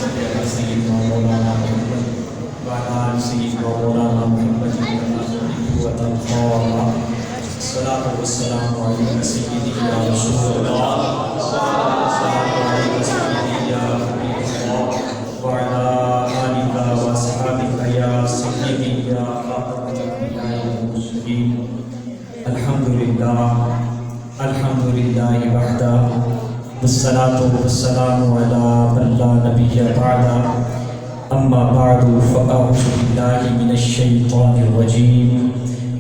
صل على سيدنا مولانا محمد وعلى آل سيدنا مولانا محمد كما تحب وترضى. الصلاة والسلام على سيدي يا رسول الله، الصلاة والسلام على سيدي يا حبيب الله، وعلى آلك وأصحابك يا سيدي يا خاتم الأنبياء والمرسلين. الحمد لله وحده والصلاة والسلام على من لا نبي بعده. أما بعد فأعوذ بالله من الشيطان الرجيم.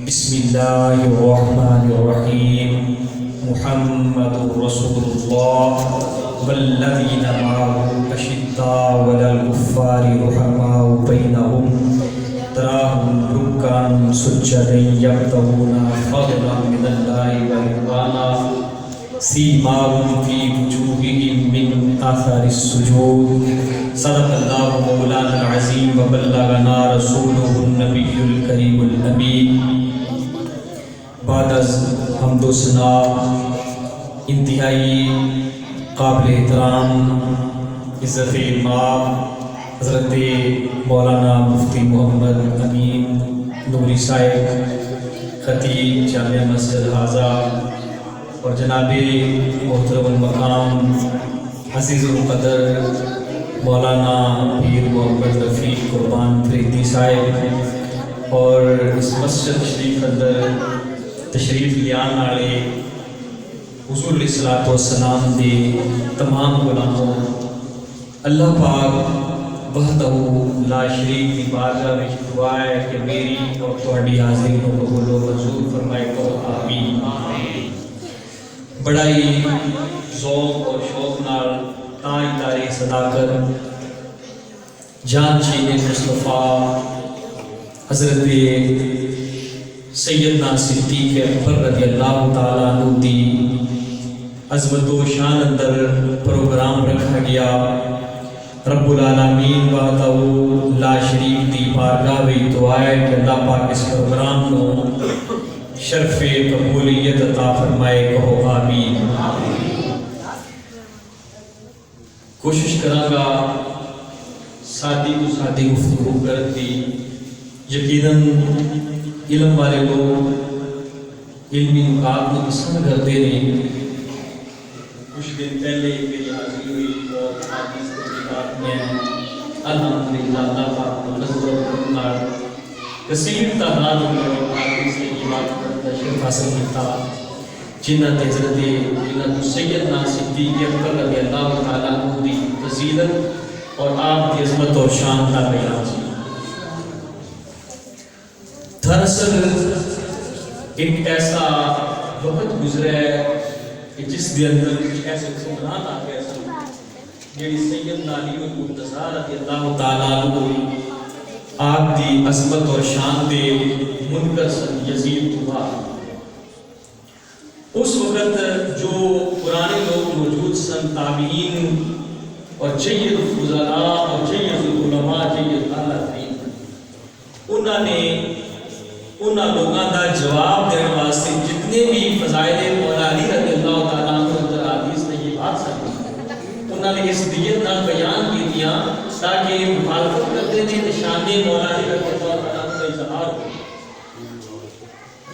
بسم الله الرحمن الرحيم. محمد رسول الله والذين معه أشداء على الكفار رحماء بينهم تراهم ركعا سجدا يبتغون فضلا من الله ورضوانا سيماهم في وجوههم من آثار السجود. صدق الله مولانا العظيم وبلغنا رسوله النبي الكريم الأمين. بعد از حمد و ثنا انتہائی قابل احترام عزت امام حضرت مولانا مفتی محمد امین نوری صاحب خطیب جامعہ مسجد حاضہ اور جناب محترم المقام عزیز القدر مولانا پیر محمد رفیق قربان فریدی صاحب اور اس مسجد شریف اندر تشریف لیان والے حضور علیہ الصلوۃ والسلام دے تمام غلاموں، اللہ پاک وحدہ لا شریک دی بارگاہ وچ دعا ہے کہ میری اور تہاڈی حاضری نو قبول و منظور فرمائے کو آمین۔ بڑا ہی ذوق اور شوق نال تاجدار صداقت جان شین مصطفیٰ حضرت سیدنا صدیق اکبر رضی اللہ تعالیٰ عنہ دی عظمت و شان اندر پروگرام رکھا گیا۔ رب العالمین وحدہ لا شریک دی بارگاہ وچ دعا ہے کہ اللہ پاک اس پروگرام کو شرف قبولیت عطا فرمائے، کہو آمین۔ کوشش کراں گا سادی تو سادی گفتگو کرتی۔ یقیناً علم والے لوگ علمی نکات کو پسند کرتے ہیں۔ کچھ دن پہلے میری حاضری ہوئی اور حدیث تحقیقات میں الحمدللہ اللہ پاک نال کثیر تعداد میں حدیث کی بات تشریف حاصل کیتا، جنہ حضرت سیدنا صدیق اکبر رضی اللہ تعالیٰ عنہ دی فضیلت اور آپ کی عظمت اور شان کا بیان سی۔ دراصل ایک ایسا وقت گزرا ہے کہ جس دے اندر کچھ ایسے حکمران آ گئے سن جڑی سیدنا علی المرتضیٰ رضی اللہ تعالیٰ عنہ آپ دی عظمت اور شان دے منکر سن، یزید ہوا۔ اس وقت جو پرانے لوگ موجود سن، تابعین اور جید الفضلاء اور جید العلماء، جید العالمین، انہوں نے انہاں لوگاں دا جواب دینے واسطے جتنے بھی فضائل مولا علی رضی اللہ تعالیٰ عنہ اندر حدیث طیبات سن، انہوں نے اس دیت نال بیان کیتیاں تاکہ مخالفت کرتے تھے نشان مولا علی رضی اللہ تعالیٰ عنہ کا اظہار ہو۔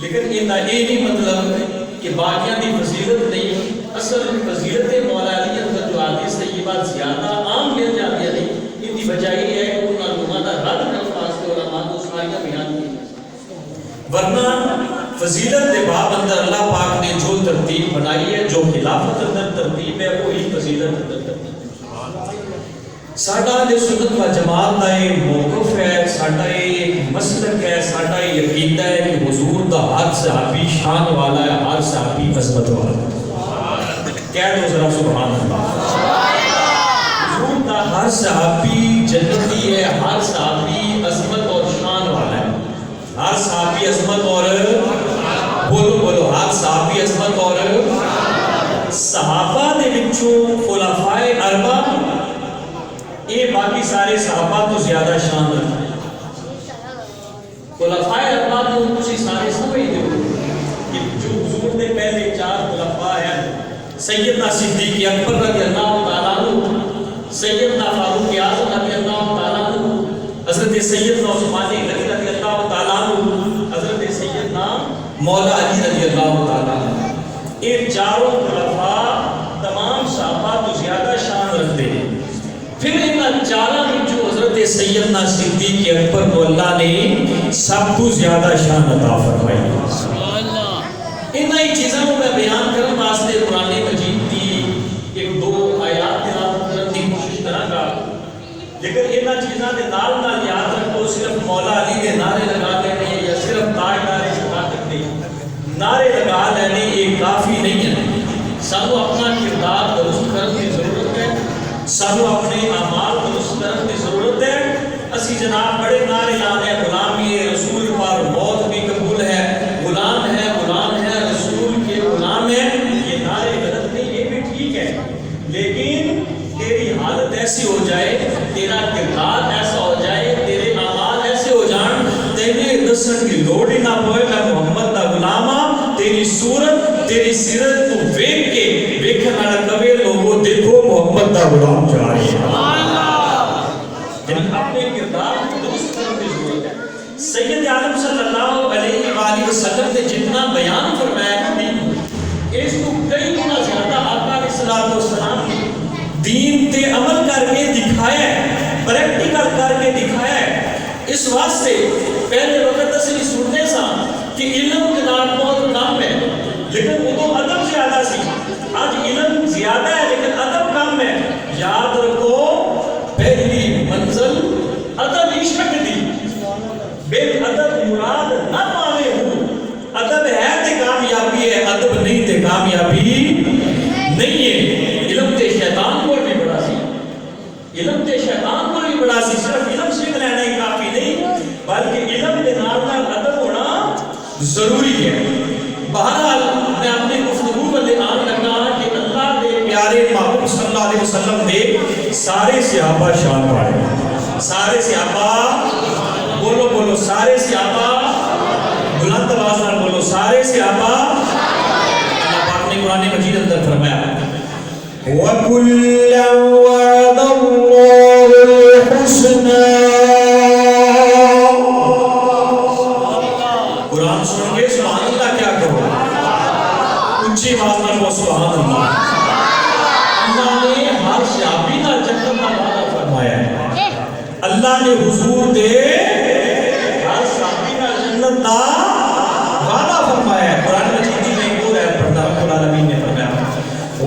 لیکن یہ نہیں مطلب کہ باقیاں دی فضیلت نہیں، اصل فضیلت مولا علی اندر جو حدیث طیبات زیادہ عام مل جاتی ہے، ان کی وجہ یہ ہے کہ انہاں لوگاں دا رد کرنے واسطے علماء کو ساریاں بیان کی، ورنہ فضیلت دے باب اندر اللہ پاک نے جو ترتیب بنائی ہے، جو خلافت اندر ترتیب ہے، وہی فضیلت اندر ترتیب ہے۔ ساڈا اہل سنت و جماعت کا ایک موقف ہے، ساڈا ایک مسلک ہے، ساڈا ایک عقیدہ ہے کہ حضور دا ہر صحابی شان والا ہے، ہر صحابی عظمت والا ہے۔ کہہ دو ذرا سبحان اللہ۔ حضور دا ہر صحابی جنتی ہے، ہر صحابی عظمت اور شان والا ہے، ہر صحابی عظمت اور بولو ہر صحابی عظمت اور صحابہ دے وچوں خلفائے اربعہ یہ باقی سارے صحابہ تو زیادہ شان رکھتے ہیں۔ خلفائے اربعہ کو تسی سارے سمجھتے ہو کہ جو حضور نے پہلے چار خلفاء ہیں، سیدنا صدیق اکبر رضی اللہ تعالیٰ عنہ، سیدنا فاروق اعظم حضرت سیدنا عثمان غنی رضی اللہ تعالیٰ عنہ، حضرت سیدنا مولا علی رضی اللہ تعالیٰ عنہ، یہ چاروں خلفاء تمام صحابہ تو زیادہ شان رکھتے ہیں۔ پھر ان چاروں میں جو حضرت سیدنا صدیق اکبر کو اللہ نے سب کو زیادہ شان عطا فرمائی۔ انہی چیزوں کو میں بیان کرنے واسطے قرآن مجید کی ایک دو آیات تلاوت کرنے کی کوشش کراں گا، لیکن انہاں چیزاں دے نال نال یاد رکھو صرف مولا علی کے نعرے لگا لینے یا صرف تاجدار صداقت دے نعرے لگا لینے یہ کافی نہیں ہے۔ سانو اپنا کردار درست کرنے کی ضرورت ہے، سانو اپنے اعمال درست کرنے کی ضرورت ہے۔ اسی جناب بڑے نعرے لانے غلامی رسول پر موت بھی قبول ہے، غلام ہے رسول کے غلام ہے، یہ نعرے غلط نہیں، یہ بھی ٹھیک ہے، لیکن تیری حالت ایسی ہو جائے، تیرا کردار ایسا ہو جائے، تیرے اعمال ایسے ہو جان تیرے دسن کی لوڑ ہی نہ پوئے میں محمد دا غلام ہاں، تیری صورت تیری سیرت کو ویکھ کے ویکھن والا کہے لوگوں دیکھو محمد دا غلام جا رہی ہے۔ یعنی اپنے کردار کو درست کرنے کی ضرورت ہے۔ سید عالم صلی اللہ علیہ وآلہ وسلم نے جتنا بیان فرمایا ہے اس کو کئی گنا زیادہ آقا علیہ الصلوۃ والسلام نے دین تے عمل کر کے دکھایا ہے، پریکٹیکل کر کے دکھایا ہے۔ اس واسطے پہلے وقت اسی سننے سا کہ علم جناب بہت کم ہے، لیکن وہ تو ادب زیادہ سی۔ آج علم زیادہ ہے لیکن ادب کم ہے۔ یاد رکھو پہلی منزل ادب عشق دی، بے ادب مراد نہ پاوے ہوں۔ ادب ہے تے کامیابی ہے، ادب نہیں تے کامیابی نہیں ہے۔ علم تے شیطان کو بھی بڑا سی، علم تے شیطان کو بھی بڑا سی، صرف علم سیکھ لینا ہی کافی نہیں بلکہ علم کے نال نال ادب ہونا ضروری ہے۔ بہرحال میں اپنے گفتگو والے آن لگا کہ اللہ دے پیارے محبوب صلی اللہ علیہ وسلم دے سارے صحابہ شان پائے، سارے صحابہ بولو بولو سارے صحابہ، بلند آواز نال بولو سارے صحابہ۔ اللہ پاک نے قرآن مجید اندر فرمایا وَكُلًّا وَعَدَ اللَّهُ الْحُسْنَى۔ قرآن سن کے سبحان اللہ کیا کہو، اونچی آواز نال بولو سبحان اللہ۔ اللہ نے ہر صحابی کا جنت کا وعدہ فرمایا ہے، اللہ نے حضور دے ہر صحابی کا جنت کا وعدہ فرمایا ہے۔ قرآن مجید میں ایک اور آیت پڑھتا رب العالمین نے فرمایا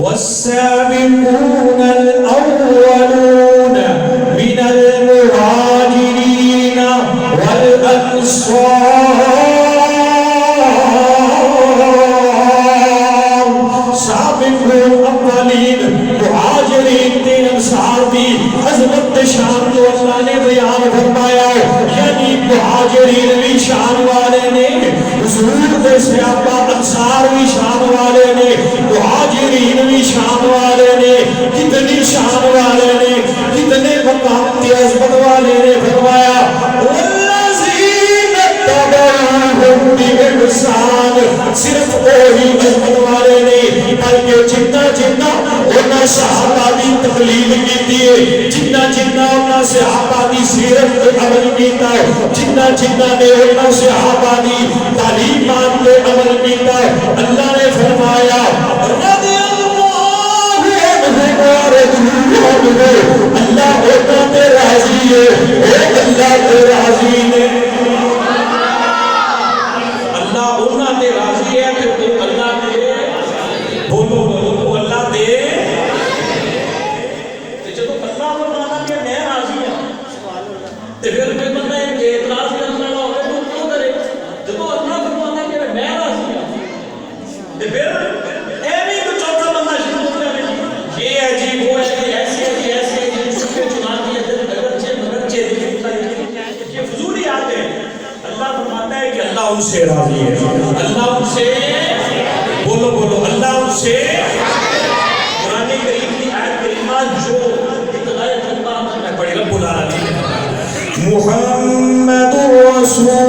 وَالسَّابِقُونَ الْأَوَّلُونَ مِنَ الْمُهَاجِرِينَ وَالْأَنصَارِ۔ سابقون اولین مہاجرین تے انصار دی عظمت شان کو اللہ نے بیان فرمایا، یعنی مہاجرین بھی شان والے نے، حضور دے صحابہ انصار بھی شان والے نے، مہاجرین بھی شان والے نے، کتنی شان والے نے، کتنے مقام تے عظمت والے نے فرمایا والذین تبعوہم بإحسان۔ صرف وہی عظمت والے نہیں بلکہ جتنا جتنا انہاں صحابہ دی تقلید کیتی ہے، جتنا جتنا انہاں صحابہ دی سیرت پہ عمل کیتا ہے، جتنا جتنا نے انہاں صحابہ دی تعلیمات پہ عمل کیتا ہے، اللہ نے فرمایا رضی اللہ عنہ اللہ انہاں تے راضی ہے، اللہ تے راضی نے، اللہ انہاں تے راضی ہے کہ اللہ تے بولو بولو اللہ دے جدو اللہ فرمانا کہ میں راضی ہوں تے پھر کوئی بندہ اعتراض کرنے والا ہوگا تو کیوں کرے؟ جدو اللہ فرمانا کہ میں راضی ہوں تے پھر ایویں کوئی چوتھا بندہ شروع ہو جائے یہ ہے جی وہ ہے جی ایسے ہے جی ایسے ہے جی چھکے چنا دیے مگرچے یہ فضولی آتے ہیں۔ اللہ فرماتا ہے کہ اللہ ان سے راضی ہے، اللہ ان سے بولو بولو اللہ ان سے۔ قرآن کریم کی آیت کریمہ جو ابتدائی خطبہ میں پڑھی رب العالمین محمد رسول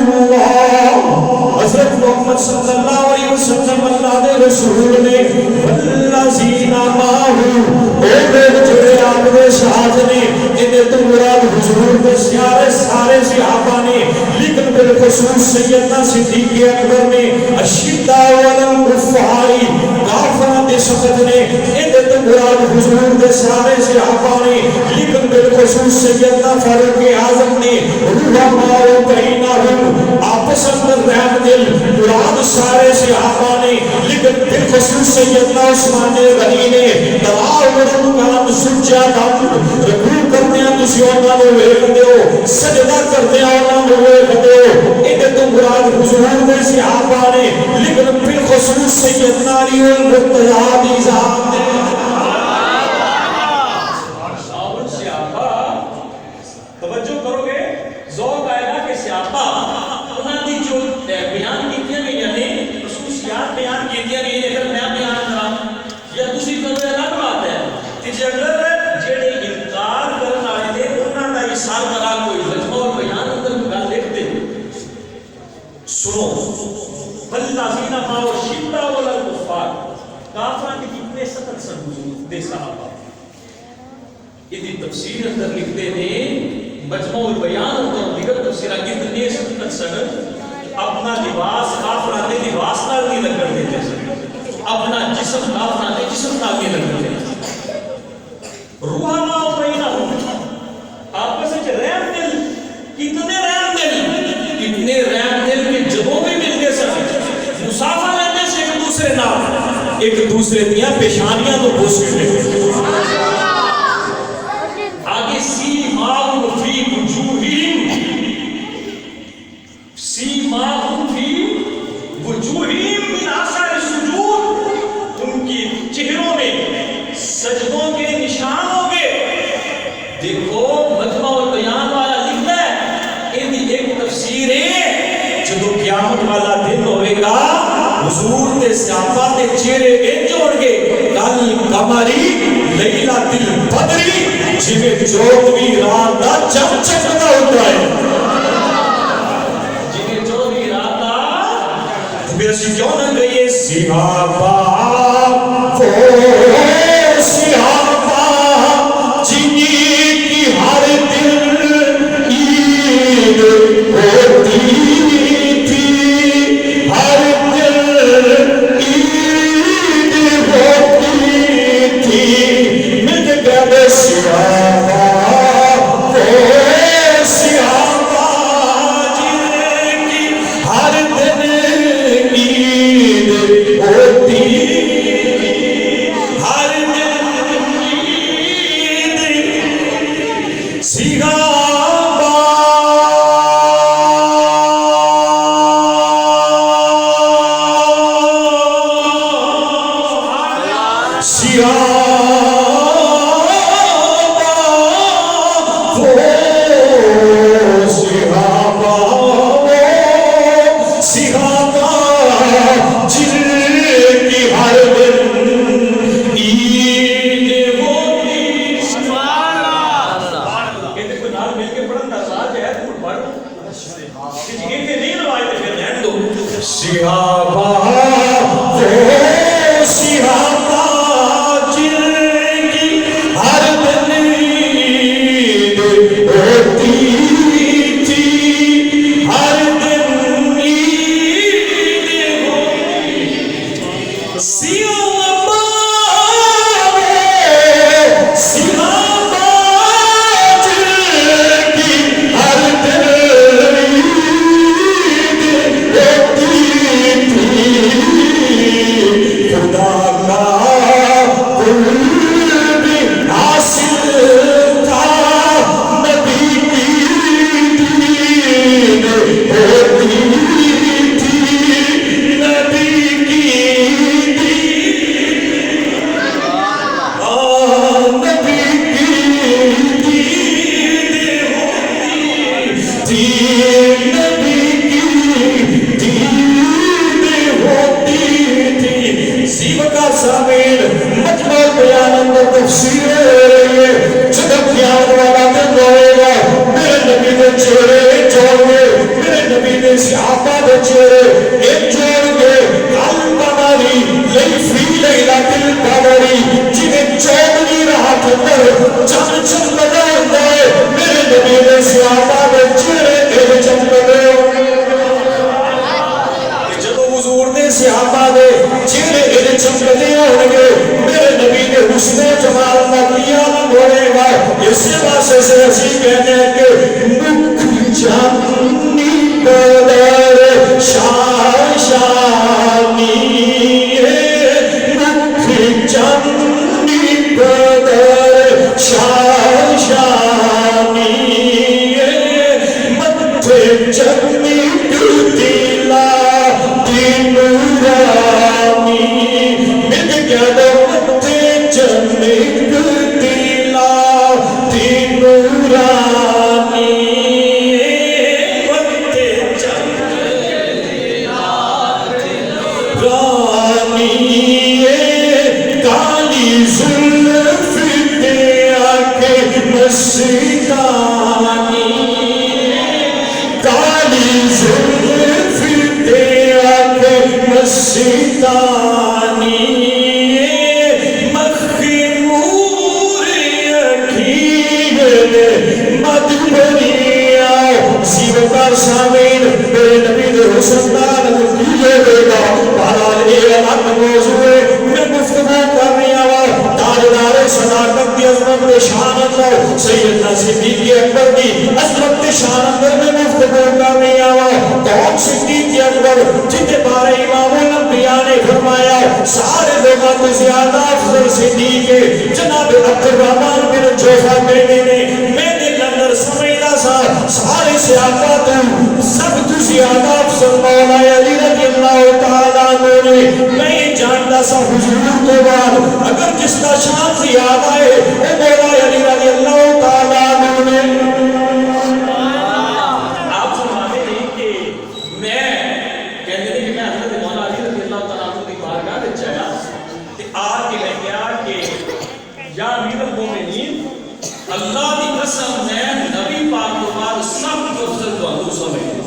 اللہ، حضرت محمد صلی اللہ علیہ وسلم اللہ دے رسول نے والذین معہ، وہ لوگ جو آپ کے ساتھ نے جنہیں تو مراد حضور کے سارے صحابہ نے، لیکن بالخصوص سیدنا صدیق اکبر نے اشداء علی الکفار کافراں دے سخت نے، ادھر تو مراد حضور کے سارے صحابہ نے، لیکن بالخصوص سیدنا فاروق اعظم نے رحماء بینہم آپس اندر رحم دل، مراد سارے صحابہ نے، لیکن بالخصوص سیدنا عثمان غنی نے دلال رکعات سجدہ رکوع کرتے ہیں تسی انہاں نوں ویکھدے ہو، سجدہ کرتے ہیں انہاں نوں ویکھدے ہو، ادھر تو مراد حضور دے صحابہ نے، لیکن بالخصوص سیدنا علی المرتضیٰ دی ذات نے۔ توجہ کرو گے، ذوق آئے گا کہ صحابہ انہاں دی جو بیان کیتیاں گئیاں نے، خصوصیات بیان کیتیاں گئیاں نے، اگر میں بیان کراں یا تسی کرو الگ بات ہے کہ اگر جڑے انکار کرن والے نے انہاں دا اشار کرا کوئی مجموع اور بیان اندر گل لکھ دے، سنو والذین معه شدۃ علی الکفار، کافراں دی کتنے سخت سن حضور دے صحابہ، یہ تفسیر اندر لکھتے ہیں مجموع البیان اور دیگر تفسیرہ کتنے سخت سن، اپنا لباس کافراں دے لباس نال نہیں لگن دیتے سن، اپنا جسم کافراں دے جسم نال نہیں لگن دیتے، رحماء بینہم آپس وچ رحم دل، کتنے رحم دل کہ جدوں بھی ملتے سن مصافحہ لیندے سے ایک دوسرے نال، ایک دوسرے دیاں پیشانیاں تو بوس کے آگے سیماہم فی وجوہہم، سیماہم فی وجوہہم من آثار السجود، ان کی چہروں میں سجدوں کے نشان ہوں گے۔ دیکھو مجمع البیان والا لکھتا ہے، ان دی ایک تفسیر ہے جدو قیامت والا دن ہوئے گا حضور دے صحابہ دے چہرے انج ہون گے کل قمری لیلۃ البدری، جویں چودھویں رات دا چمچمتا ہوتا ہے، جویں چودھویں رات دا، پھر اسی کیوں نہ گئے صحابہ وہ صحابہ جنہیں کی ہر دن عید ہوتی تھی، ہر دن عید ہوتی تھی، مل گئے صحابہ وہ صحابہ جنہیں کی ہر دن عید ہوتی تھی، ہر دن عید، صحابہ گے میرے نبی نے حسن جمال نہ کیا نہ بولے گا. اس واسطے سے اسی کہنے ہیں کہ مکھ جانی بدر شاشانی مکھ جانی بدر شاشانی متھے جمی دلا دین رانی مت گیا متھے جمی دلا دین رانی متھے جمی رانی کالی زلف دے آکے مستانی کالی زلف دے آکے مستانی مخی نور اکھیر مد بنیا زیبتار سامین میرے نبی دے حسن دار دیئے دے گا. بہرحال اے الگ موضوع ہے میں گفتگو کر رہی ہوں تاجدار صداقت کی عظمت شان اللہ سیدنا صدیق اکبر کی عظمت شان اندر میں گفتگو کر رہی ہوں. کون صدیق اکبر جتنے بارے امام الانبیاء نے فرمایا سارے لوگوں کو زیادہ افضل صدیق ہے جناب عبدالرحمن بن جوفہ کہنے نے میں نے اندر سمجھنا سا سارے صحابہ تو سب تو زیادہ افضل مولا علی رضی اللہ تعالیٰ عنہ نے میں یہ جانتا سا حضور تو بعد اگر جس کا شان زیادہ ہے وہ مولا علی رضی اللہ تعالیٰ عنہ نے. آپ فرماتے ہیں کہ میں کہتے ہیں کہ میں حضرت مولا علی رضی اللہ تعالیٰ عنہ کی بارگاہ میں چاہیا کہ آج کے میں کیا کہ یا امیر المومنین اللہ کی قسم میں نبی پاک کو بعد سب کو افضل کو حضور سمجھتے ہیں.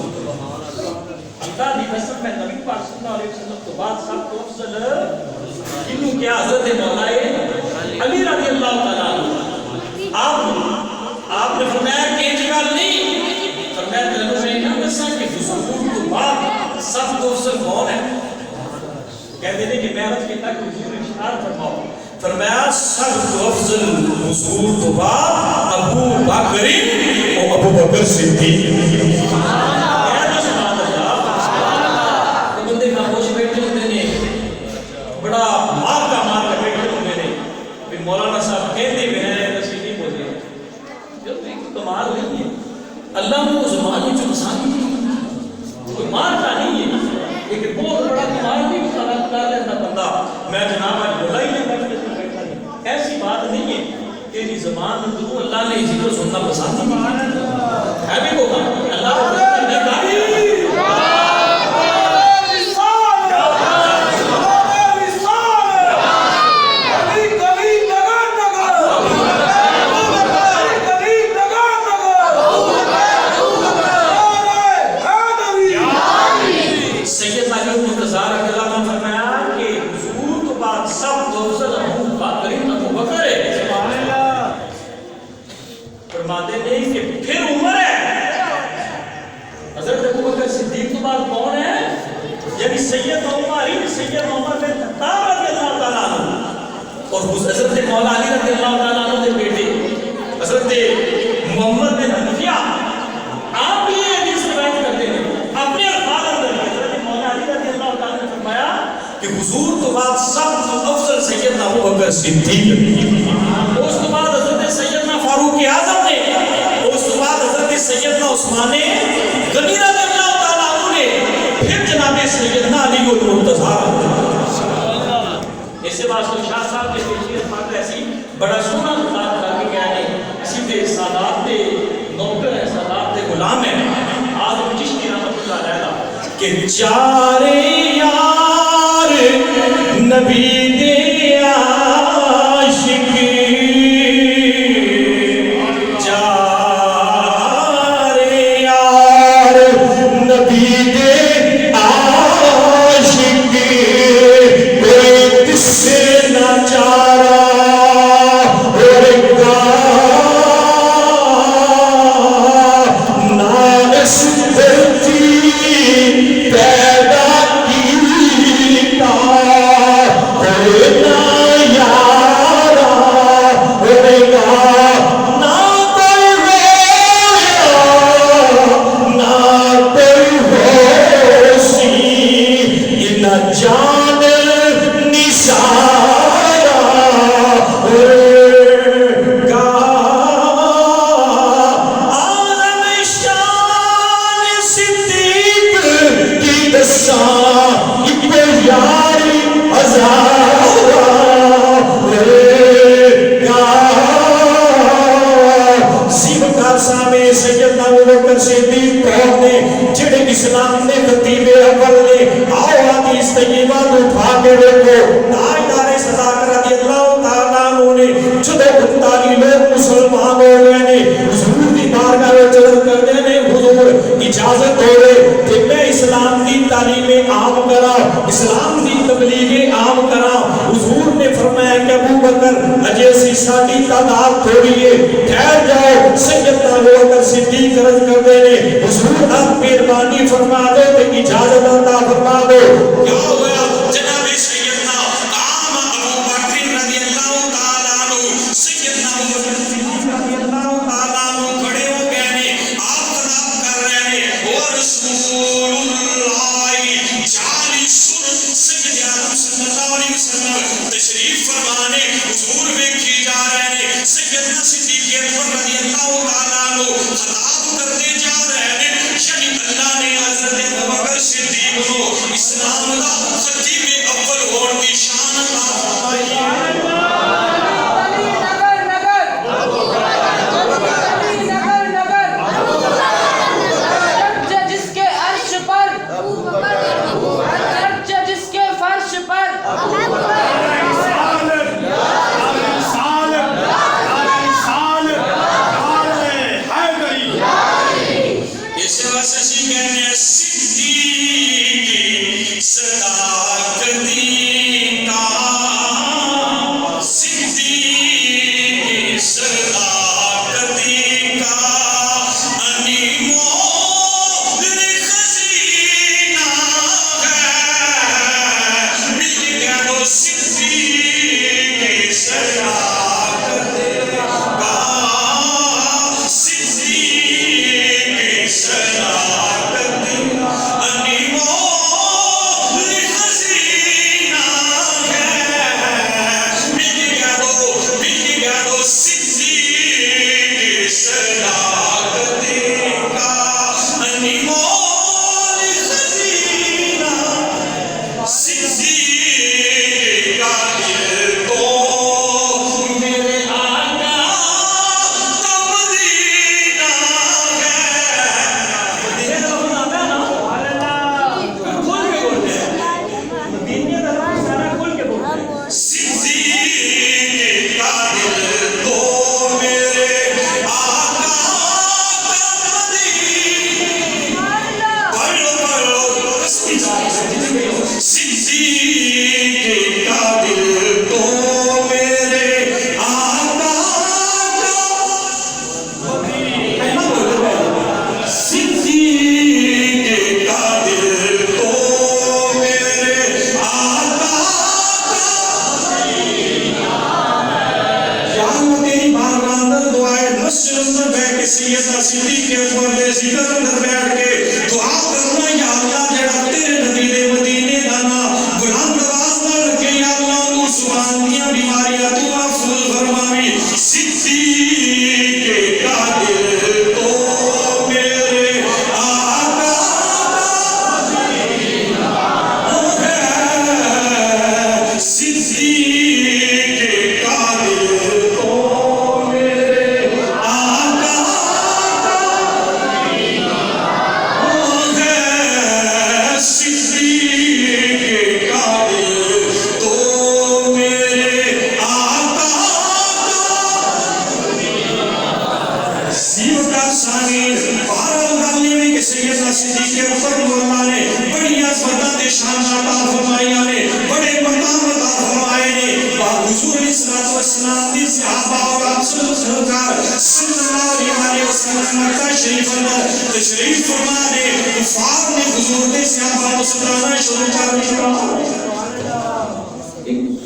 اللہ کی قسم میں نبی پاک صلی اللہ علیہ وسلم کو بعد سب کو افضل کنوں کیا حضرت مولا علی رضی اللہ تعالیٰ عنہ. آپ نے فرمایا کہ جگہ نہیں فرمایا تلو میں نہ دسا کہ حضور کو بعد سب کو افضل کون ہے. کہتے ہیں کہ میں عرض کہتا کہ حضور اشارہ فرماؤ فرمایا سب کو افضل حضور تو بعد ابو بکر و ابو بکر صدیق. بندے خاموش بیٹھے ہوتے ہیں بڑا مار کا بیٹھے ہوتے ہیں پھر مولانا صاحب کہتے ہوئے ہیں تشریف نہیں بولے جو کمال نہیں ہے اللہ نے اس زمانے جو مسانی کوئی مار کا نہیں ہے لیکن بہت بڑا کمال بھی خلق کر لیتا بندہ. میں جناب آج بولا ہی نہیں بیٹھا نہیں ایسی بات نہیں ہے کہ یہ زبان تو اللہ نے اسی کو سننا پسند ہے بھی ہوگا اللہ نے کہا فرماتے نہیں کہ پھر عمر ہے. حضرت ابوبکر صدیق تو بعد کون ہے یعنی سید عمر بن خطاب رضی اللہ تعالیٰ عنہ اور حضرت مولا علی رضی اللہ تعالیٰ عنہ کے بیٹے حضرت محمد بن حنفیہ. آپ بھی یہ حدیث روایت کرتے ہیں اپنے الفاظ اندر حضرت مولا علی رضی اللہ تعالیٰ نے فرمایا کہ حضور تو بعد سب افضل سیدنا ابوبکر صدیق اس کے بعد حضرت سیدنا فاروق اعظم نے اس کے بعد حضرت سیدنا عثمان غنی رضی اللہ تعالیٰ عنہ نے پھر جناب سیدنا علی المرتضیٰ. اسے واسطے شاہ صاحب کے پیشی فرماتے ایسی بڑا سونا خطاب کر کے گئے ہیں اسی دے سادات دے نوکر ہے سادات دے غلام ہیں آدم چشتی رحمت اللہ علیہ کہ چارے یار نبی دے عاشق چارے یار نبی دے عاشق کوئی کس سے نہ چارا اور ناس دھرتی پیدا کی جڑے اسلام نے خطیب اول نے آؤ حدیث طیبہ تو اٹھا کے دیکھو تاجدار صداقت رضی اللہ تعالیٰ عنہ نے جدو اکتالی لوگ مسلمان ہو گئے نے حضور کی بارگاہ میں چلن کرنے نے حضور اجازت ہو گئے کہ میں اسلام کی تعلیم عام کرا اسلام کی تبلیغ عام کرا حضور نے فرمایا کہ ابو بکر اجے سی ساڈی تعداد تھوڑی ہے ٹھہر جاؤ سیدنا ابو بکر صدیق عرض کر دے نے حضور آپ مہربانی فرما دو کہ اجازت عطا فرما دو کیا ہوا جناب سیدنا قام ابو بکر رضی اللہ تعالیٰ عنہ سیدنا ابو بکر صدیق رضی اللہ تعالیٰ عنہ کھڑے ہو گئے نے آپ خطاب کر رہے ہیں وہ رسول اللہ جالس سید عالم صلی اللہ علیہ وسلم تشریف فرمانے حضور میں کی جا رہے ہیں سیدنا صدیق اکبر رضی اللہ تعالیٰ عنہ خطاب کرتے جا رہے ہیں یعنی اللہ نے حضرت ابو بکر صدیق کو اسلام دا خطیب اول ہونے کی شان عطا فرمائی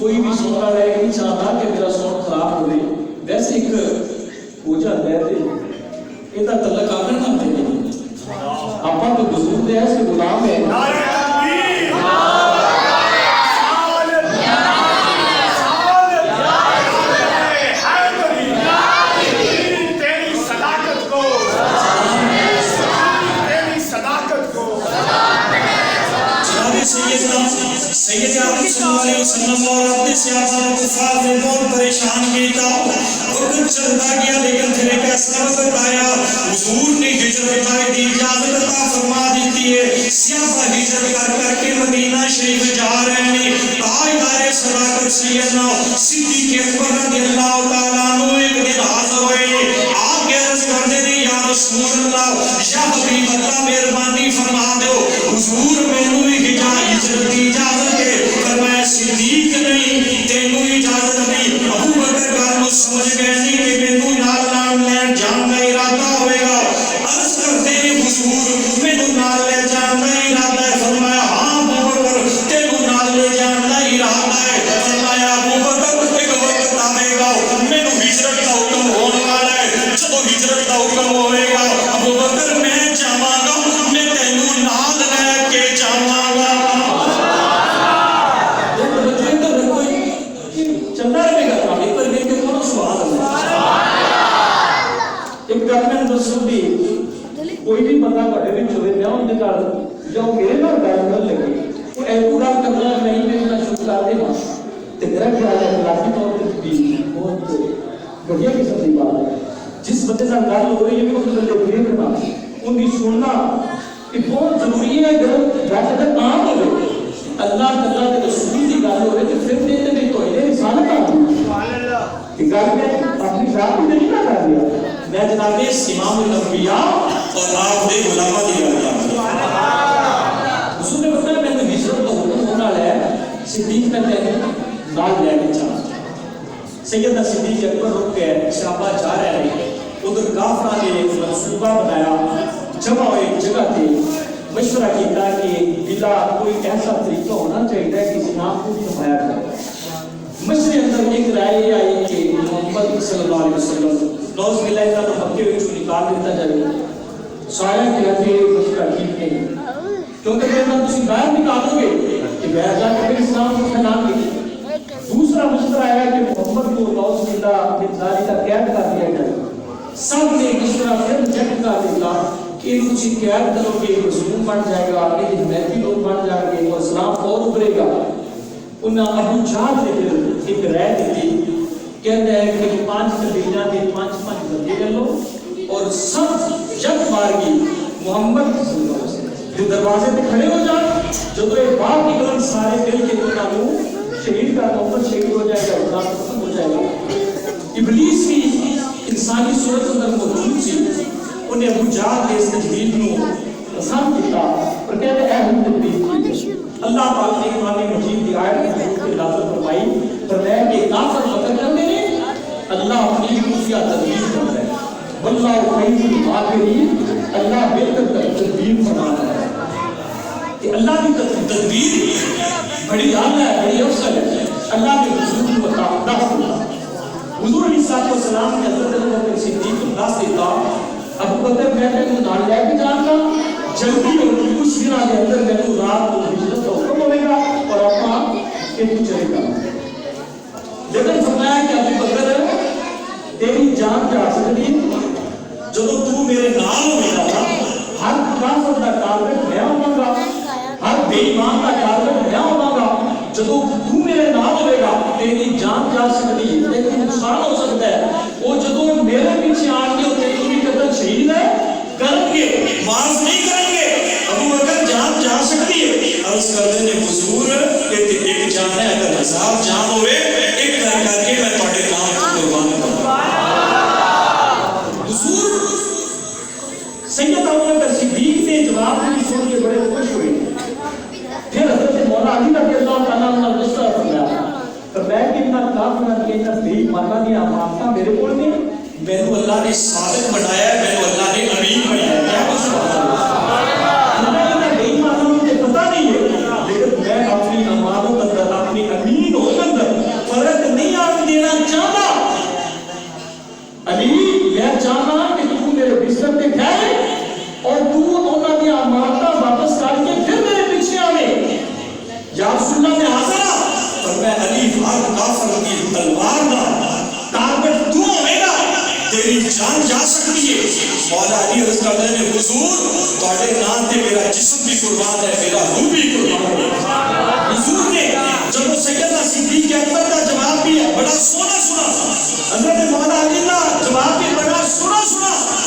کوئی بھی سننا رہے نہیں چاہتا کہ میرا ساؤنڈ خراب ہو رہی ویسے ایک پوجا دے یہ تو تعلق آپ نے نام دے آپ تو بزرگ دے ایسے غلام ہے سید عالم صلی اللہ علیہ وسلم اور اپنے صحابہ کفار نے بہت پریشان کیتا وقت چلتا گیا لیکن پھر ایک ایسا وقت آیا حضور نے ہجرت کی اجازت عطا فرما دی رسول اللہ یا حبیب اللہ مہربانی فرما دو حضور مینوں ہجرت کی اجازت ہے فرمایا صدیق نہیں تینوں اجازت نہیں ابو بکر گل سمجھ گئے نہیں کہ مینوں نال نال لے جان کا ارادہ ہوئے گا عرض کرتے ہیں حضور مینوں نال لے جان کا ارادہ ہے فرمایا ہاں ابو بکر تینوں نال لے جان کا ارادہ ہے فرمایا ابو بکر ایک وقت آئے گا مینوں ہجرت کا حکم ہونے والا ہے جب ہجرت کا حکم ہوئے گا ابو بکر میں جاواں گا میں تینوں نال لے کے جاواں گا چلنا رہے گا کام ایک پر دیکھ کے کون سبحان اللہ ایک گل میں دسوں بھی کوئی بھی بندہ بڑے بھی چلے جاؤ ان کر جو میرے نال گل کر لگے وہ اے پورا کرنا نہیں میں کا شکر دے ہاں تے میرا خیال ہے اخلاقی طور تے بھی بہت بڑھیا قسم کی بات ہے جس بندے نال گل ہو رہی ہے وہ بندے پھر کرنا ان کی سننا یہ بہت ضروری ہے اگر اگر عام ہو اللہ تعالیٰ کے رسول کی گل ہوئے تو پھر دیتے بھی تو یہ رسالت آتی کہ گل میں اپنی ذات بھی نہیں نہ کر دیا میں جناب امام الانبیاء اور آپ دے غلامہ دی گل حضور نے بتایا میں نے ہجرت کا حکم ہونا ہے صدیق میں تینوں نال لے کے چلا سیدنا صدیق اکبر رک گئے صحابہ جا رہے ہیں ادھر کافراں نے منصوبہ بنایا جمع ہوئے ایک جگہ تے مشورہ کیتا کہ بلا کوئی ایسا طریقہ ہونا چاہیے کہ جناب کو نمایا کرے مشورے اندر ایک رائے یہ آئی کہ محمد صلی اللہ علیہ وسلم نوز ملا ہے تو مکے وچوں نکال دیتا جائے سارے کہتے ہیں مشورہ ٹھیک نہیں کیونکہ جب تسی باہر نکالو گے کہ غیر جا کے اسلام کو پھیلان گے دوسرا مشورہ آیا کہ محمد کو نوز ملا بنزاری کا قید کر دیا جائے سب نے مشورہ پھر ریجیکٹ کر دیا کہ کچھ قید کرو گے مظلوم بن جائے گا یہ حمایتی لوگ بن جائیں گے اور اسلام اور ابھرے گا انہاں ابو جہل نے پھر ایک رائے دی کہتا ہے کہ 5 قبیلیاں کے 5 بندے لے لو اور سب یک مارگی محمد صلی اللہ علیہ وسلم جو دروازے پہ کھڑے ہو جائیں جب یہ باہر نکلن سارے مل کے انہوں شہید کا محمد شہید ہو جائے گا اسلام ختم ہو جائے گا ابلیس کی انسانی صورت اندر موجود سی انہیں ابو جہل کے اس تجویز کو پسند کیا اور کہتے ہیں اہم تجویز کی اللہ پاک نے قرآن مجید کی آیت کی نازل فرمائی فرمایا کہ کافر قتل کرتے ہیں اللہ اپنی خفیہ تدبیر کر رہا ہے واللہ خیر الغافرین اللہ بہتر تدبیر فرماتا ہے کہ اللہ کی تدبیر بڑی اعلیٰ ہے بڑی افضل ہے اللہ کے حضور کو عطا حضور علیہ السلام نے حضرت ابوبکر صدیق کو دس دیتا ابو بکر میں نے نال لے کے جانا جلدی اور کچھ دنوں کے اندر میں تو رات کو ہجرت کا حکم ہوئے گا اور اپنا ایک چلے گا لیکن فرمایا کہ ابو بکر تیری جان جا سکتی جب تو میرے نال ہوگا نا ہر کافر کا ٹارگٹ میں ہوں گا ہر بے ایمان کا ٹارگٹ میں ہوں گا جب تو میرے نال ہوئے گا تیری جان جا سکتی ہے لیکن نقصان ہو سکتا ہے وہ جب میرے پیچھے آن گے تیری بھی قتل شہید ہے کریں گے معاف نہیں کریں گے ابو بکر جان جا سکتی ہے عرض کرتے ہیں حضور کہ ایک جان ہے اگر 1000 جان ہوئے ایک کر کے میں تواڈے نام کو قربان کروں حضور سید ابو بکر صدیق نے جواب دی سن کے بڑے خوش ہوئے پھر حضرت مولا علی رضی اللہ تعالیٰ عنہ نے رشتہ فرمایا فرمایا کہ انہاں کافروں کے انہاں بھی مانا دی امانتاں میرے کول نے مینوں اللہ نے صادق بنایا ہے مینوں اللہ نے امین بنایا ہے کیا کچھ پتہ نہیں ہے لیکن میں اپنی امانت اندر اپنی امین ہو اندر فرق نہیں آن دینا چاہتا علی میں چاہتا کہ تو میرے بستر پہ ٹھہرے اور تو انہاں دی امانتاں واپس کر کے پھر میرے پیچھے آوے یا رسول اللہ میں حاضر اور میں علی ہر کافر کی تلوار دا ٹارگٹ تو ہوئے گا تیری جان جا سکتی ہے مولا علی عرض کرتے ہیں حضور تواڈے نام تے میرا جسم بھی قربان ہے میرا روح بھی قربان ہے حضور نے جب سیدنا صدیق اکبر کا جواب بھی ہے بڑا سونا حضرت مولا علی کا جواب بھی بڑا سنا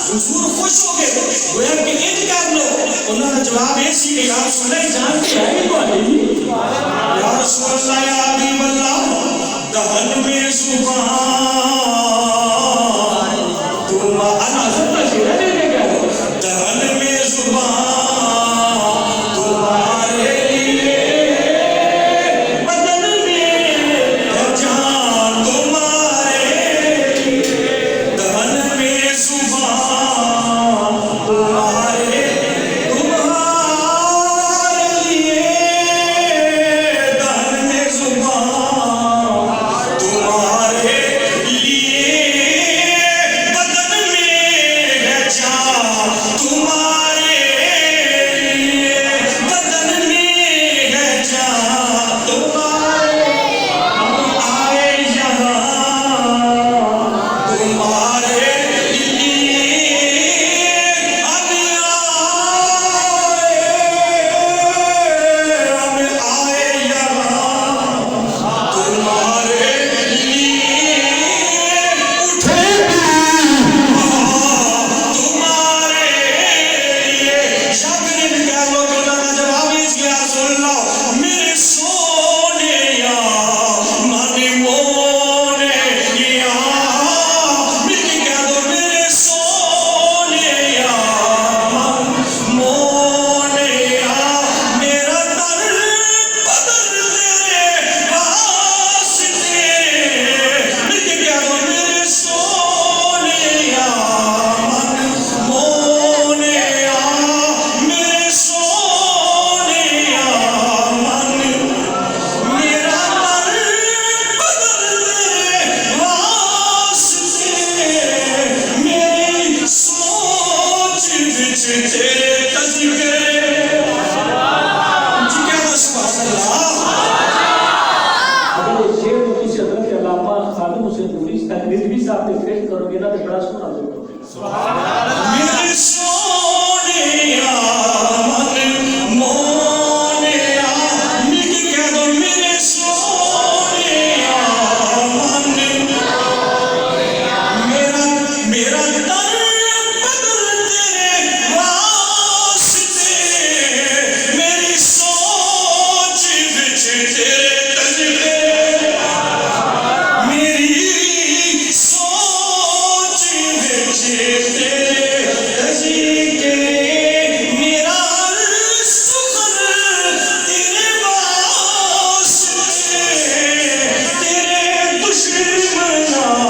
حضور خوش ہو گئے گویا کہ انج کر لو انہوں نے جواب یہ سی کہ یا رسول اللہ جان کے ہے کہ تو علی یا رسول اللہ یا حبیب اللہ دہن میں زبان تم انا حضرت شیرہ دے گئے صاحب نے فیل کرو گے نا تو بڑا سونا دو میرے سونیا من مونیا مل کے کہہ دو میرے سونیا من میرا در بدل تیرے واسطے میری سوچ وچ تیرے تجربے میری سوچ وچ تیرے تجربے میرا سخن تیرے واسطے تیرے دشمنان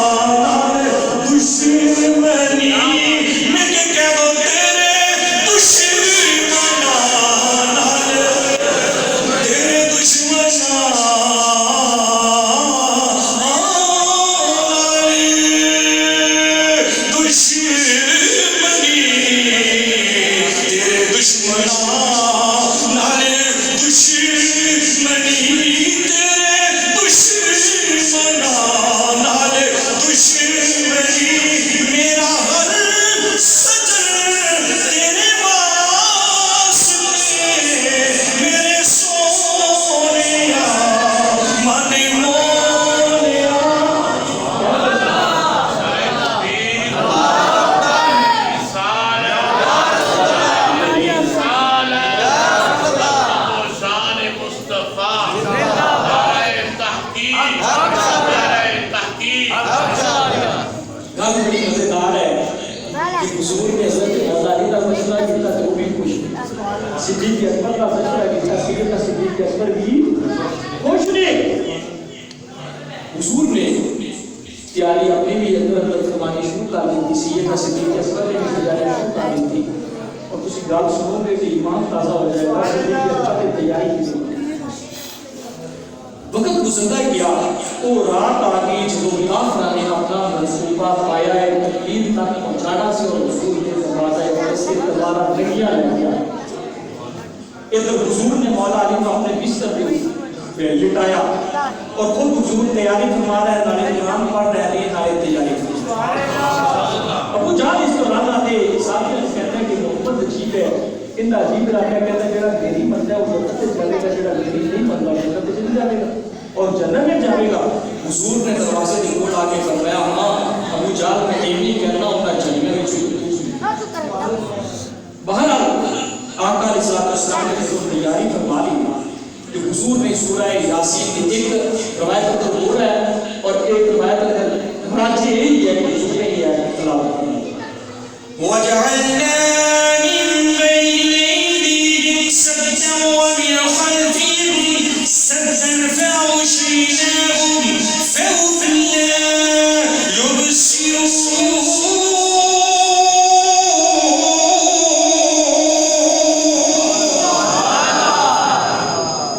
دشمنی میں کہ کہہ دو تیرے دشمنان تیرے دشمنان دشمنی تیرے دشمنان دشمنی تیرے دشمنان دشمنی میرا ہر سجن تیرے واسطے میرے سونیا من مونیا گل بڑی مزیدار ہے کہ حضور نے حضرت مولا علی کا مشورہ کیا تو وہ بھی خوش صدیق اکبر کا مشورہ کیا سیدنا صدیق اکبر بھی خوش نے حضور نے تیاری اپنی بھی اندر فرمانی شروع کر دی تھی سیدنا صدیق اکبر نے بھی تیاری شروع کر دی تھی اور کسی گل سنو گے کہ ایمان تازہ ہو جائے گا صدیق اکبر نے تیاری کی وقت گزرتا گیا تو رات آ گئی جب کافروں نے اپنا منصوبہ پایا ہے تقریر تک پہنچانا سے اور حضور کے دروازہ پر سے دوبارہ لگیا لگیا ادھر حضور نے مولا علی کو اپنے بستر پہ لٹایا اور خود حضور تیاری فرما رہے ہیں نالے قرآن پڑھ رہے ہیں نالے تیاری ابو جہل اس دوران آتے ساتھی کہتے ہیں کہ محمد عجیب ہے ان عجیب علاقہ کہتے ہیں جڑا گھیری بندہ ہے وہ جنت سے جائے گا جڑا گھیری نہیں بندہ وہ جنت سے نہیں جائے گا اور جنت میں جائے گا حضور نے دروازے کے کول آ کے فرمایا ہاں ابو جہل میں یہ نہیں کہنا ہوں میں جنت میں چھوڑ بہرحال آقا علیہ السلام نے جو تیاری فرما لی کہ حضور نے سورہ یاسین کی ایک روایت تو ہو رہا ہے اور ایک روایت راجی یہی ہے کہ حضور نے یہ آیت تلاوت کی وجعلنا من بين أيديهم سدا ومن خلفهم سدا فأغشيناهم فهم لا يبصرون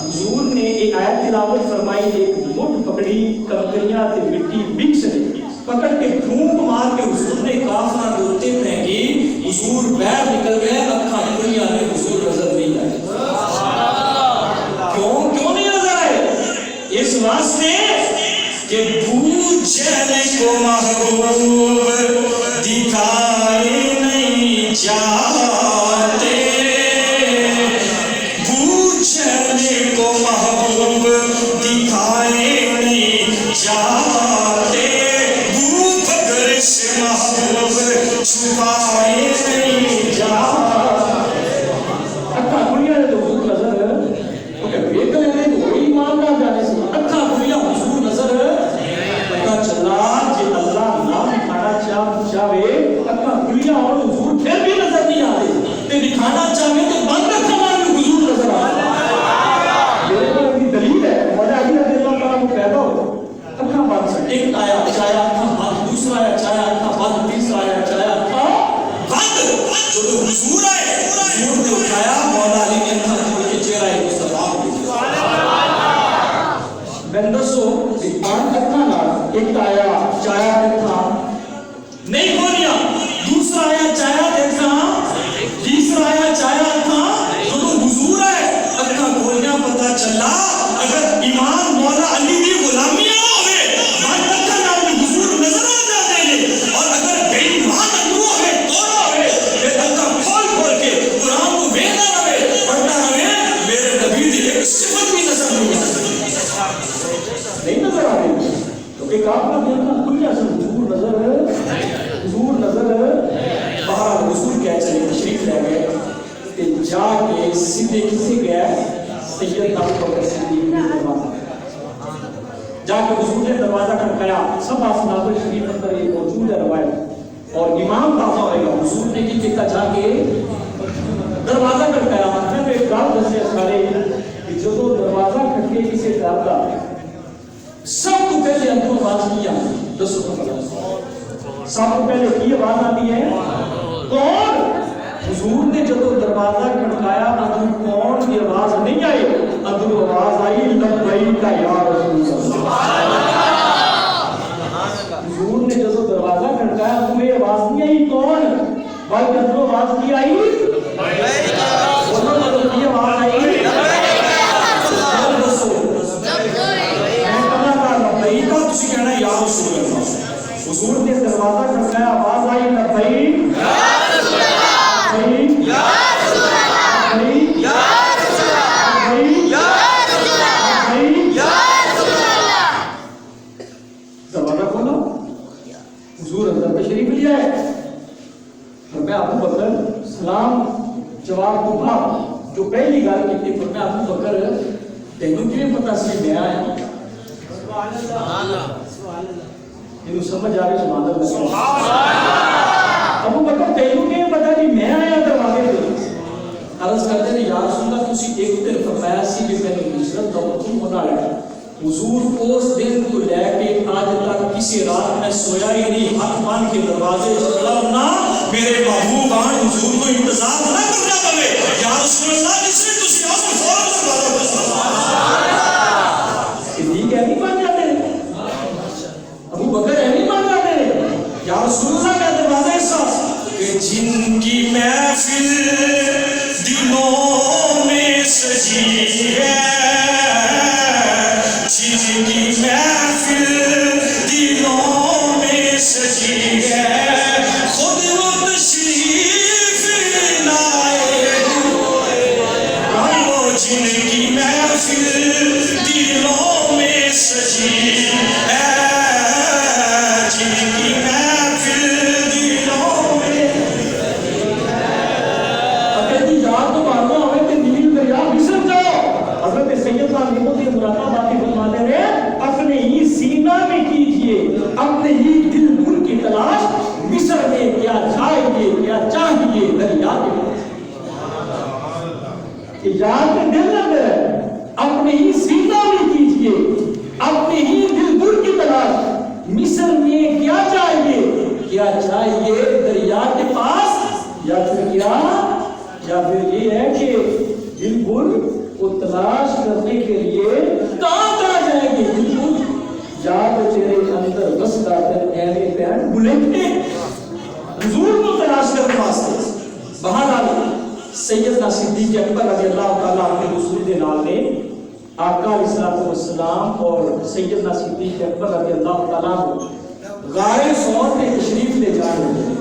حضور نے ایک آیت تلاوت فرمائی ایک مٹھ پکڑی کنکریاں تے مٹی مکس نے پکڑ کے پھونک مار کے حضور نے کافرہ روتے پھینکی حضور باہر نکل گئے اکھاں کھلیاں نے حضور نظر نہیں آئے کیوں نہیں نظر آئے اس واسطے کہ ابو جہل کو محبوب دکھائے نہیں جاتے ابو جہل کو محبوب دکھائے نہیں جاتے ابو بکر سے محبوب چھپائے نہیں جاتے اکھاں کھلیاں نے تو حضور نظر بیٹا ہے تو وہی مان نہ جانے سے اکھاں کھلیاں حضور نظر پتہ چلا کہ اللہ نام دکھانا چاہے اکھاں کھلیاں اور حضور پھر بھی نظر نہیں آتے تے دکھانا چاہے تو بند اکھاں مار کے حضور نظر آتے میرے کو اپنی دلیل ہے مولا علی رضی اللہ تعالیٰ کو پیدا ہو اکھاں بند سکتے ایک آیا چاہے اکھاں بند دوسرا آیا چاہے اکھاں بند تیسرا آیا چاہے اکھاں بند جو حضور آئے حضور نے اٹھایا مولا علی نے اکھاں کھول کے چہرہ مصطفیٰ کو بندسو بند اکھاں نال ایک آیا چاہے اکھاں نہیں کھولیا دوسرا آیا چاہے اکھاں تیسرا آیا چاہے اکھاں لے گئے تے جا کے سیدھے کسے گئے سید ابو بکر صدیق کے دروازے جا کے حضور نے دروازہ کھٹکایا. سب اسناد شریف اندر یہ موجود ہے روایت اور امام تازہ ہوئے گا. حضور نے کی کہا جا کے دروازہ کھٹکایا. میں ایک گل دسے سارے کہ جدو دروازہ کھٹکے کسی گھر کا سب کو پہلے اندروں آواز نہیں آتی. دسو سب کو پہلے کی آواز آتی ہے کون؟ حضور نے جب دروازہ کھٹکایا اندر کون کی آواز نہیں آئی. اندر آواز آئی لبیک یا رسول اللہ. حضور نے جب دروازہ کھٹکایا اندر یہ آواز نہیں آئی کون بلکہ اندر آواز کی آئی کی آواز آئی حضور نے دروازہ کھٹکایا آواز آئی لبیک یا رسول اللہ لبیک یا رسول اللہ لبیک یا رسول اللہ لبیک یا رسول اللہ. دروازہ کھولا حضور اندر تشریف لے آئے. فرمایا ابو بکر سلام جواب دو جو پہلی گل کی تھی. فرمایا ابو بکر تینوں کیوں پتہ سی میں آیا سبحان اللہ سبحان اللہ یہ سمجھ آ رہی سبحان اللہ سبحان اللہ. ابو بکر تینوں کیوں پتہ کہ میں آیا دروازے پہ. عرض کرتے ہیں یا رسول اللہ تسی ایک دن فرمایا سی کہ میں نے ہجرت کا حکم ہونا ہے. حضور اس دن کو لے کے آج تک کسی رات میں سویا ہی نہیں. ہاتھ مان کے دروازے کھڑا ہونا میرے محبوب آن حضور کو انتظار نہ کرنا پڑے. یا رسول اللہ جس نے تسی آج میں فوراً دروازہ پہ سبحان اللہ. صدیق ایمی بن جاتے ہیں ابو بکر ایمی بن جاتے ہیں. یا رسول اللہ کا دروازہ ایسا کہ جن کی محفل دلوں میں سجی ہے جن کی محفل دلوں میں سجی ہے خود وہ تشریف لائے وہ جن کی محفل دلوں میں سجی ہے جن کی محفل دلوں میں اگر دی یاد تو ماننا ہوئے کہ نیل دریا مصر جاؤ. حضرت سیدنا نعمت مراد آبادی فرماتے ہیں اپنے ہی سینہ میں کیجئے اپنے ہی دل بر کی تلاش مصر میں کیا چاہیے کیا چاہیے دریا کے یاد میں دل اندر ہے. اپنے ہی سینہ میں کیجئے اپنے ہی دل بر کی تلاش مصر میں کیا چاہیے دریا کے پاس یا پھر یہ ہے کہ دل بر کو تلاش کرنے کے لیے کہاں جائیں گے. دل بر یاد تیرے اندر بستا کر اہل پیر بلکتے حضور کو تلاش کرنے واسطے. بہرحال سیدنا صدیق اکبر رضی اللہ تعالیٰ عنہ حضور دے نال نے آقا علیہ السلام اور سیدنا صدیق اکبر رضی اللہ تعالیٰ عنہ غار ثور میں تشریف لے جان لگے.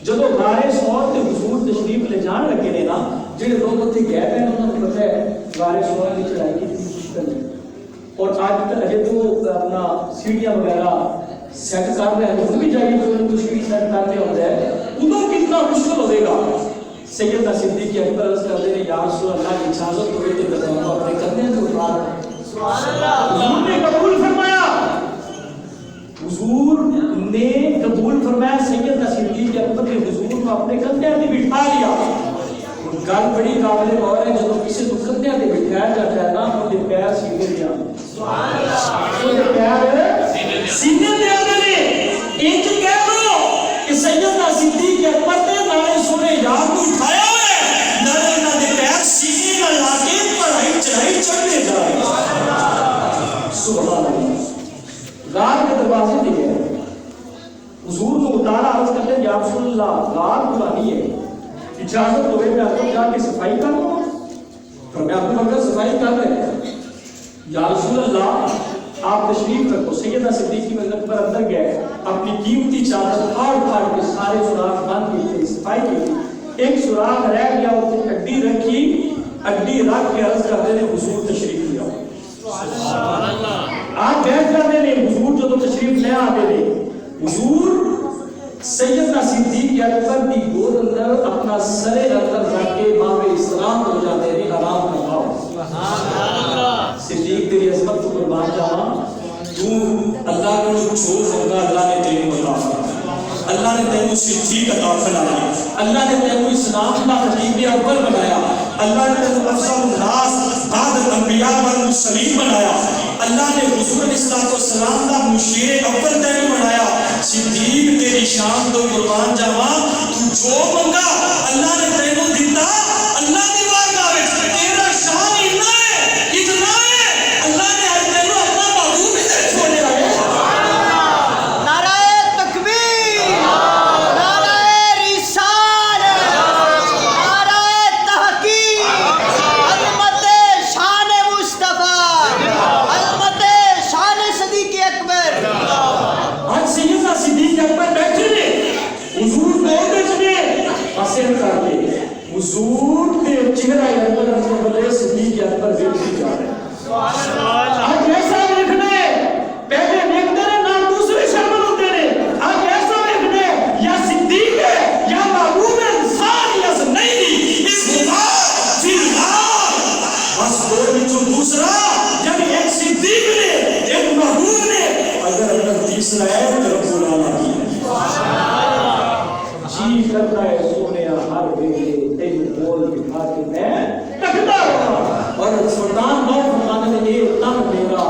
جب غار ثور تے حضور تشریف لے جان لگے نے نا جڑے لوگ اوتھے گئے ہیں انہاں کو پتہ ہے غار ثور کی چڑھائی کی مشکل ہے اور آج تک اجے تو اپنا سیڑھیاں وغیرہ سیٹ کر رہے ہیں. ہم بھی جائیے تو ان کو سیڑھی سیٹ کرتے ہوتے ہیں ادھر کتنا مشکل ہوئے گا. سیدنا صدیق اکبر عرض کرتے ہیں یا رسول اللہ کی اجازت تو بیٹے بتاؤں اپنے کرنے سے اٹھا سبحان اللہ. حضور نے قبول فرمایا. حضور نے قبول فرمایا. سیدنا صدیق اکبر نے حضور کو اپنے کندھے پہ بٹھا لیا. گل بڑی قابل غور ہے جب کسی کو کندھے پہ بٹھایا جاتا ہے نا ان کے پیر سینے دے آتے سبحان اللہ. ان کے پیر سینے دے آتے ہیں. ایک کہہ دو کہ سیدنا صدیق اکبر نے نارے سونے یار کو اٹھایا ہوئے نارے انہاں دے پیر سینے نہ لا کے پڑھائی چڑھائی چڑھنے جا رہے سبحان اللہ. غار کے دروازے دے گئے. حضور کو اتارا عرض کرتے ہیں یا رسول اللہ غار پرانی ہے اجازت ہوئے میں آپ کو جا کے صفائی کر لوں. فرمایا ابو بکر صفائی کر رہے ہیں. یا رسول اللہ آپ تشریف رکھو. سیدنا صدیق اکبر اندر گئے اپنی قیمتی چادر پھاڑ کے سارے سوراخ بند کیے صفائی کی. ایک سوراخ رہ گیا اس نے اڈی رکھی. اڈی رکھ کے عرض کرتے ہیں حضور تشریف لے آؤ. سبحان اللہ. آپ بیٹھ جاتے ہیں. حضور جو تشریف لے آتے ہیں حضور سیدنا صدیق اکبر دی گود اندر اپنا سر اندر رکھ کے باب اسلام ہو جاتے ہیں آرام کرواؤ صدیق تیری عظمت کو قربان جاواں تو اللہ کو چھوڑ ہوگا اللہ نے تیرے مطابق اللہ نے تیرے صدیق عطا فرمایا اللہ نے تیرے اسلام کا خطیب اول بنایا اللہ نے تیرے افضل الناس بعد الانبیاء والمرسلین بنایا اللہ نے حضور علیہ السلام کا مشیر اول تیرے بنایا صدیق تیری شان تو قربان جاواں تو جو منگا اللہ نے تیرے دیتا اللہ دی بارگاہ وچ تیرا شان اتنا ہے اللہ نے ہر تیرے اپنا محبوب ہی تے چھوڑیا ہے حضور کے چہرہ اکبر اپنے بلے صدیق اکبر دیکھتی جا رہے ہیں آج ایسا دیکھنے پہلے دیکھتے رہے نہ دوسرے شامل ہوتے رہے آج ایسا دیکھنے یا صدیق ہے یا محبوب انسان یا نہیں اس خدا فی الحال بس دو بچوں دوسرا یعنی ایک صدیق نے ایک محبوب نے اگر تیسرا ہے تو رب العالمین جی کرتا ہے سونے ہر ویلے تیری بول دکھا کے میں تکتا ہوں اور سلطان نو فرمانے نے یہ تن میرا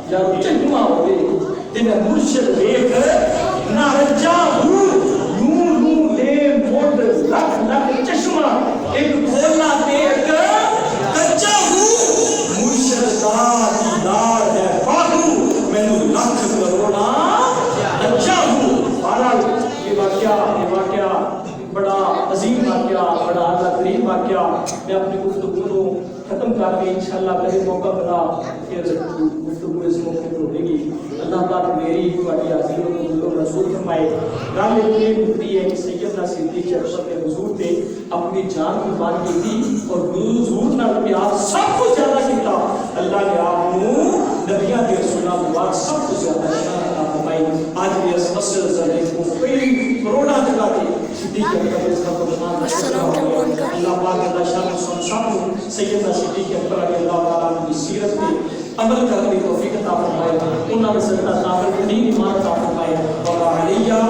یا چکما ہوئے تین مرشد دیکھ نہ رجا ہوں یوں یوں لے موڈ لکھ لکھ چشمہ ایک کھولنا دیکھ کچا ہوں مرشد کا دیدار ہے باہو میں نے لکھ کروڑا اچھا ہوں بہرحال یہ واقعہ بڑا عظیم واقعہ بڑا اعلیٰ ترین واقعہ میں اپنی گفتگو کو ختم کر کے انشاءاللہ کبھی موقع بنا پھر گفتگو اس موقع پر ہوگی اللہ پاک میری تمہاری عظیم کو رسول فرمائے گل اتنی ہوتی ہے کہ سیدنا صدیق اکبر نے حضور نے اپنی جان قربان کی تھی اور حضور نے پیار سب کو زیادہ کیتا اللہ نے آپ کو نبیوں کے رسولوں کے بعد سب کو زیادہ شان عطا فرمائی آج بھی اس مسجد زرے کو کئی کروڑا جگہ پہ صدیق اکبر اس کا قربان اللہ پاک اللہ شان سن سب سیدنا صدیق اکبر رضی اللہ تعالیٰ کی سیرت پہ عمل کرنے کی توفیق عطا فرمائے انہاں نے صدقہ تعامل دین ایمان عطا فرمائے اور علیہ